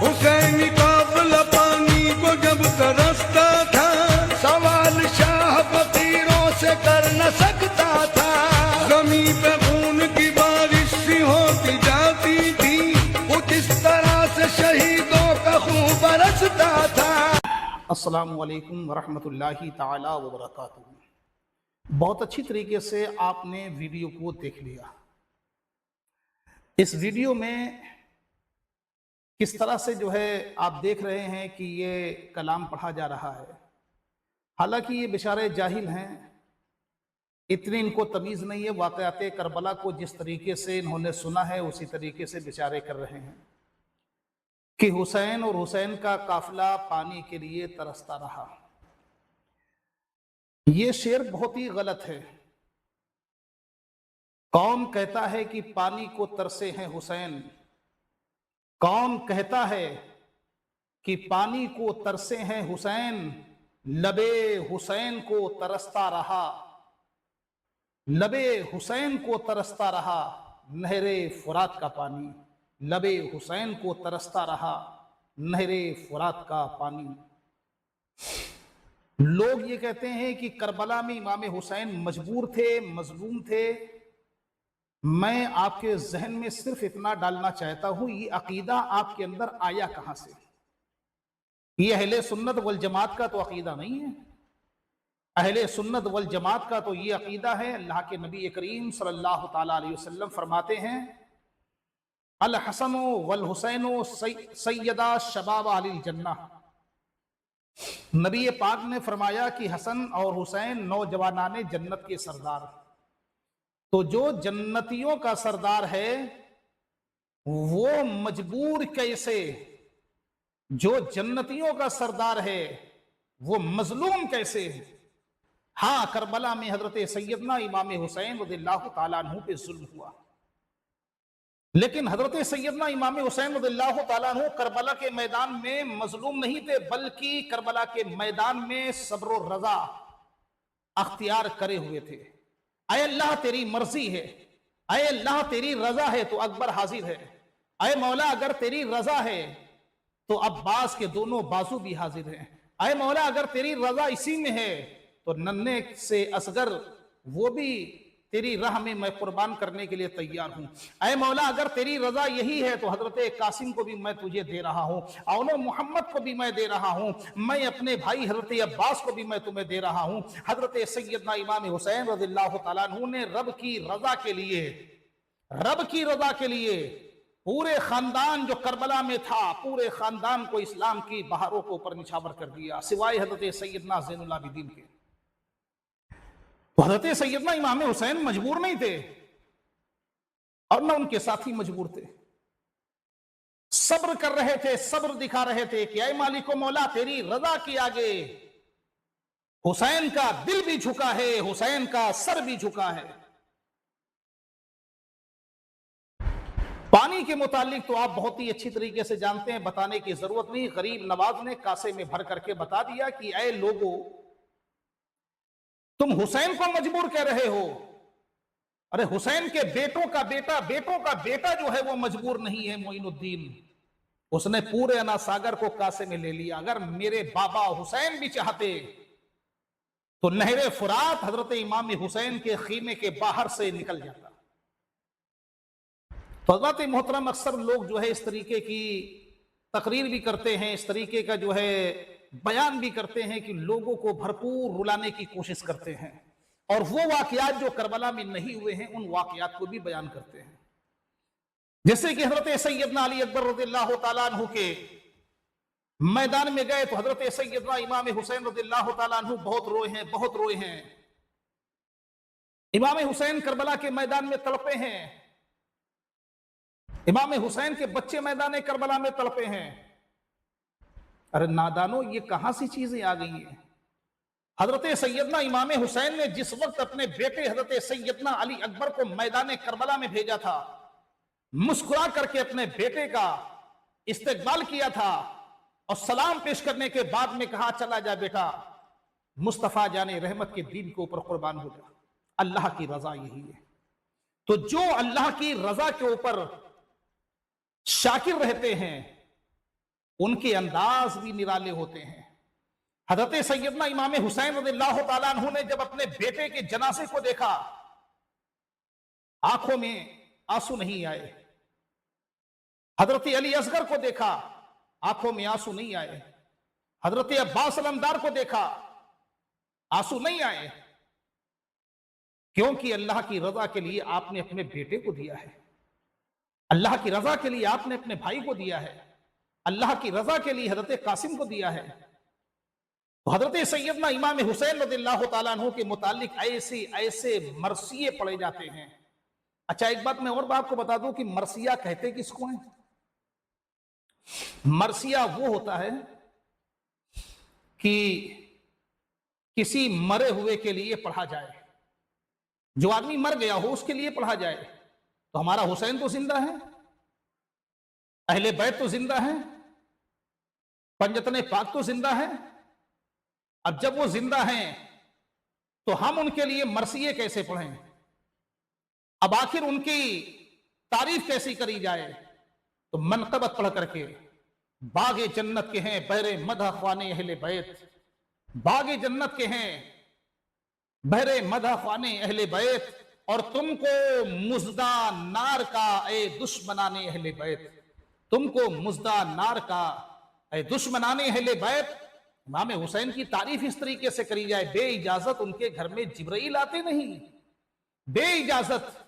حسینی قافلہ پانی کو جب ترستا تھا، سوال شاہ فقیروں سے کر نہ سکتا تھا، زمین پہ خون کی بارش سی ہوتی جاتی تھی، کچھ اس طرح سے شہیدوں کا خون برستا تھا۔ السلام علیکم ورحمۃ اللہ تعالی وبرکاتہ۔ بہت اچھی طریقے سے آپ نے ویڈیو کو دیکھ لیا۔ اس ویڈیو میں کس طرح سے آپ دیکھ رہے ہیں کہ یہ کلام پڑھا جا رہا ہے، حالانکہ یہ بیچارے جاہل ہیں، اتنی ان کو تمیز نہیں ہے۔ واقعات کربلا کو جس طریقے سے انہوں نے سنا ہے اسی طریقے سے بیچارے کر رہے ہیں کہ حسین اور حسین کا قافلہ پانی کے لیے ترستا رہا۔ یہ شعر بہت ہی غلط ہے۔ کون کہتا ہے کہ پانی کو ترسے ہیں حسین؟ کون کہتا ہے کہ پانی کو ترسے ہیں حسین؟ لبے حسین کو ترستا رہا، لبے حسین کو ترستا رہا نہر فرات کا پانی، لبے حسین کو ترستا رہا نہر فرات کا پانی۔ لوگ یہ کہتے ہیں کہ کربلا میں امام حسین مجبور تھے، مظلوم تھے۔ میں آپ کے ذہن میں صرف اتنا ڈالنا چاہتا ہوں، یہ عقیدہ آپ کے اندر آیا کہاں سے؟ یہ اہل سنت والجماعت کا تو عقیدہ نہیں ہے۔ اہل سنت والجماعت کا تو یہ عقیدہ ہے، اللہ کے نبی کریم صلی اللہ تعالیٰ علیہ وسلم فرماتے ہیں الحسن والحسین سیدا شباب اہل الجنہ۔ نبی پاک نے فرمایا کہ حسن اور حسین نوجوانان جنت کے سردار۔ تو جو جنتیوں کا سردار ہے وہ مجبور کیسے؟ جو جنتیوں کا سردار ہے وہ مظلوم کیسے؟ ہاں، کربلا میں حضرت سیدنا امام حسین رضی اللہ تعالیٰ عنہ پہ ظلم ہوا، لیکن حضرت سیدنا امام حسین رضی اللہ تعالیٰ عنہ کربلا کے میدان میں مظلوم نہیں تھے، بلکہ کربلا کے میدان میں صبر و رضا اختیار کرے ہوئے تھے۔ اے اللہ تیری مرضی ہے، اے اللہ تیری رضا ہے تو اکبر حاضر ہے، اے مولا اگر تیری رضا ہے تو عباس کے دونوں بازو بھی حاضر ہیں، اے مولا اگر تیری رضا اسی میں ہے تو ننھے سے اصغر وہ بھی تیری راہ میں قربان کرنے کے لیے تیار ہوں۔ اے مولا اگر تیری رضا یہی ہے تو حضرت قاسم کو بھی میں تجھے دے رہا ہوں، اولو محمد کو بھی میں دے رہا ہوں، میں اپنے بھائی حضرت عباس کو بھی میں تمہیں دے رہا ہوں۔ حضرت سیدنا امام حسین رضی اللہ تعالیٰ عنہ نے رب کی رضا کے لیے پورے خاندان جو کربلا میں تھا، پورے خاندان کو اسلام کی بہاروں کو اوپر نچھاور کر دیا، سوائے حضرت سیدنا زین العابدین کے۔ تو حضرت سیدنا امام حسین مجبور نہیں تھے اور نہ ان کے ساتھی مجبور تھے، صبر کر رہے تھے، صبر دکھا رہے تھے کہ اے مالک و مولا تیری رضا کے آگے حسین کا دل بھی جھکا ہے، حسین کا سر بھی جھکا ہے۔ پانی کے متعلق تو آپ بہت ہی اچھی طریقے سے جانتے ہیں، بتانے کی ضرورت نہیں۔ غریب نواز نے کاسے میں بھر کر کے بتا دیا کہ اے لوگو تم حسین کو مجبور کہہ رہے ہو، ارے حسین کے بیٹوں کا بیٹا جو ہے وہ مجبور نہیں ہے، معین الدین، اس نے پورے انا ساگر کو کاسے میں لے لیا۔ اگر میرے بابا حسین بھی چاہتے تو نہر فرات حضرت امام حسین کے خیمے کے باہر سے نکل جاتا۔ تو حضرت محترم اکثر لوگ جو ہے اس طریقے کی تقریر بھی کرتے ہیں، اس طریقے کا جو ہے بیان بھی کرتے ہیں کہ لوگوں کو بھرپور رلانے کی کوشش کرتے ہیں، اور وہ واقعات جو کربلا میں نہیں ہوئے ہیں ان واقعات کو بھی بیان کرتے ہیں۔ جیسے کہ حضرت سیدنا علی اکبر رضی اللہ تعالیٰ عنہ کے میدان میں گئے تو حضرت سیدنا امام حسین رضی اللہ تعالیٰ عنہ بہت روئے ہیں۔ امام حسین کربلا کے میدان میں تڑپے ہیں، امام حسین کے بچے میدان کربلا میں تڑپے ہیں۔ ارے نادانو، یہ کہاں سی چیزیں آ گئی ہیں؟ حضرت سیدنا امام حسین نے جس وقت اپنے بیٹے حضرت سیدنا علی اکبر کو میدان کربلا میں بھیجا تھا، مسکرا کر کے اپنے بیٹے کا استقبال کیا تھا اور سلام پیش کرنے کے بعد میں کہا چلا جا بیٹا، مصطفیٰ جان رحمت کے دین کے اوپر قربان ہو جا، اللہ کی رضا یہی ہے۔ تو جو اللہ کی رضا کے اوپر شاکر رہتے ہیں ان کے انداز بھی نرالے ہوتے ہیں۔ حضرت سیدنا امام حسین رضی اللہ تعالیٰ عنہ نے جب اپنے بیٹے کے جنازے کو دیکھا، آنکھوں میں آنسو نہیں آئے۔ حضرت علی اصغر کو دیکھا، آنکھوں میں آنسو نہیں آئے۔ حضرت عباس علمدار کو دیکھا، آنسو نہیں آئے، کیونکہ اللہ کی رضا کے لیے آپ نے اپنے بیٹے کو دیا ہے، اللہ کی رضا کے لیے آپ نے اپنے بھائی کو دیا ہے، اللہ کی رضا کے لیے حضرت قاسم کو دیا ہے۔ تو حضرت سیدنا امام حسین رضی اللہ تعالیٰ عنہ کے متعلق ایسے مرثیے پڑھے جاتے ہیں۔ اچھا، ایک بات میں اور آپ کو بتا دوں کہ مرثیہ کہتے کس کو ہیں؟ مرثیہ وہ ہوتا ہے کہ کسی مرے ہوئے کے لیے پڑھا جائے، جو آدمی مر گیا ہو اس کے لیے پڑھا جائے۔ تو ہمارا حسین تو زندہ ہے، اہل بیت تو زندہ ہیں، پنجتن پاک تو زندہ ہے۔ اب جب وہ زندہ ہیں تو ہم ان کے لیے مرثیے کیسے پڑھیں؟ اب آخر ان کی تعریف کیسی کری جائے؟ تو منقبت پڑھ کر کے، باغ جنت کے ہیں بہر مدح خوان اہل بیت، باغ جنت کے ہیں بہر مدح خوان اہل بیت، اور تم کو مزدہ نار کا اے دشمنان اہل بیت، تم کو مزدہ نار کا اے دشمنان اہل بیت۔ امام حسین کی تعریف اس طریقے سے کری جائے، بے اجازت ان کے گھر میں جبرائیل آتے نہیں، بے اجازت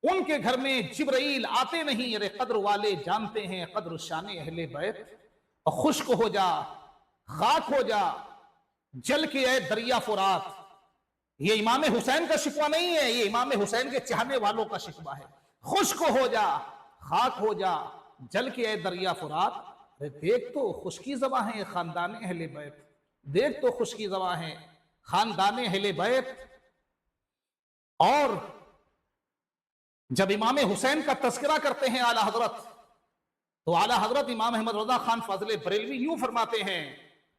ان کے گھر میں جبرائیل آتے نہیں۔ ارے قدر والے جانتے ہیں قدر شان اہل بیت، اور خشک ہو جا، خاک ہو جا، جل کے اے دریا فرات۔ یہ امام حسین کا شکوہ نہیں ہے، یہ امام حسین کے چاہنے والوں کا شکوہ ہے۔ خشک ہو جا، خاک ہو جا، جل کے اے دریا فرات۔ ارے دیکھ تو خشکی زباں ہیں خاندان اہل بیت، دیکھ تو خشکی زباں ہیں خاندان اہل بیت۔ اور جب امام حسین کا تذکرہ کرتے ہیں اعلیٰ حضرت، تو اعلیٰ حضرت امام احمد رضا خان فاضل بریلوی یوں فرماتے ہیں،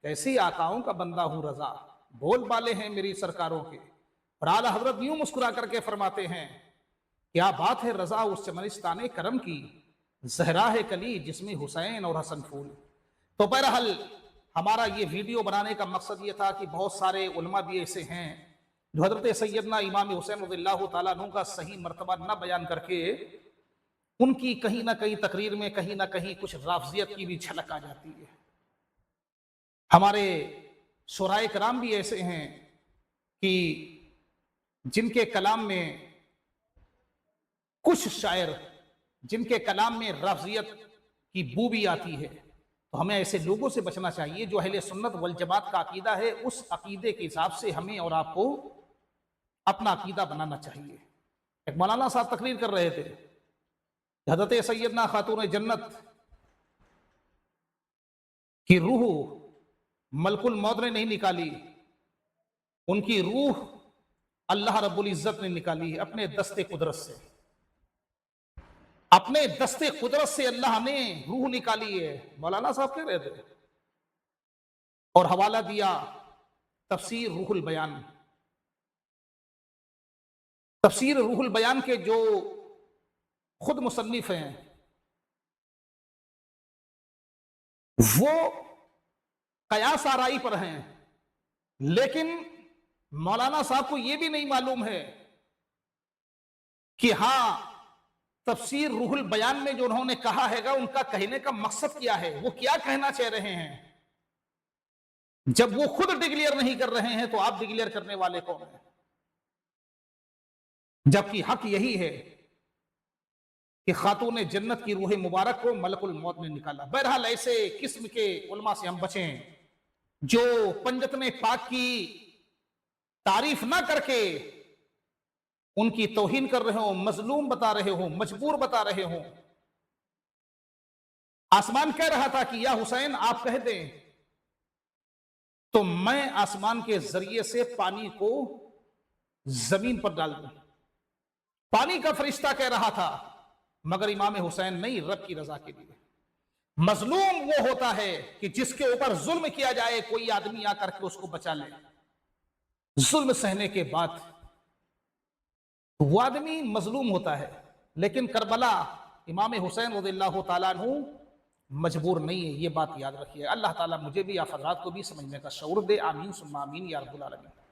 کیسی آقاؤں کا بندہ ہوں رضا، بول بالے ہیں میری سرکاروں کے۔ اور اعلیٰ حضرت یوں مسکرا کر کے فرماتے ہیں، کیا بات ہے رضا اس چمنستان کرم کی، زہرا ہے کلی جس میں حسین اور حسن پھول۔ تو بہرحال ہمارا یہ ویڈیو بنانے کا مقصد یہ تھا کہ بہت سارے علماء بھی ایسے ہیں جو حضرت سیدنا امام حسین رضی اللہ تعالیٰ عنہ کا صحیح مرتبہ نہ بیان کر کے ان کی کہیں نہ کہیں تقریر میں کہیں نہ کہیں کچھ رافضیت کی بھی جھلک آ جاتی ہے۔ ہمارے شعراء کرام بھی ایسے ہیں کہ جن کے کلام میں کچھ شاعر جن کے کلام میں رافضیت کی بو بھی آتی ہے، تو ہمیں ایسے لوگوں سے بچنا چاہیے۔ جو اہل سنت والجماعت کا عقیدہ ہے اس عقیدے کے حساب سے ہمیں اور آپ کو اپنا عقیدہ بنانا چاہیے۔ ایک مولانا صاحب تقریر کر رہے تھے، حضرت سیدنا خاتون جنت کی روح ملک الموت نے نہیں نکالی، ان کی روح اللہ رب العزت نے نکالی ہے اپنے دست قدرت سے، اپنے دست قدرت سے اللہ نے روح نکالی ہے۔ مولانا صاحب کہہ رہے تھے، اور حوالہ دیا تفسیر روح البیان۔ تفسیر روح البیان کے جو خود مصنف ہیں وہ قیاس آرائی پر ہیں، لیکن مولانا صاحب کو یہ بھی نہیں معلوم ہے کہ ہاں تفسیر روح البیان میں جو انہوں نے کہا ہے گا ان کا کہنے کا مقصد کیا ہے، وہ کیا کہنا چاہ رہے ہیں۔ جب وہ خود ڈکلیئر نہیں کر رہے ہیں تو آپ ڈکلیئر کرنے والے کون ہیں؟ جبکہ حق یہی ہے کہ خاتون جنت کی روح مبارک کو ملک الموت نے نکالا۔ بہرحال ایسے قسم کے علماء سے ہم بچیں جو پنجتن پاک کی تعریف نہ کر کے ان کی توہین کر رہے ہوں، مظلوم بتا رہے ہوں، مجبور بتا رہے ہوں۔ آسمان کہہ رہا تھا کہ یا حسین آپ کہہ دیں تو میں آسمان کے ذریعے سے پانی کو زمین پر ڈال دوں۔ پانی کا فرشتہ کہہ رہا تھا، مگر امام حسین نہیں، رب کی رضا کے لیے۔ مظلوم وہ ہوتا ہے کہ جس کے اوپر ظلم کیا جائے، کوئی آدمی آ کر کے اس کو بچا لے، ظلم سہنے کے بعد وہ آدمی مظلوم ہوتا ہے۔ لیکن کربلا امام حسین رضی اللہ تعالیٰ عنہ مجبور نہیں ہے، یہ بات یاد رکھیے۔ اللہ تعالیٰ مجھے بھی آپ حضرات کو بھی سمجھنے کا شعور دے، آمین ثم آمین یا رب العالمین۔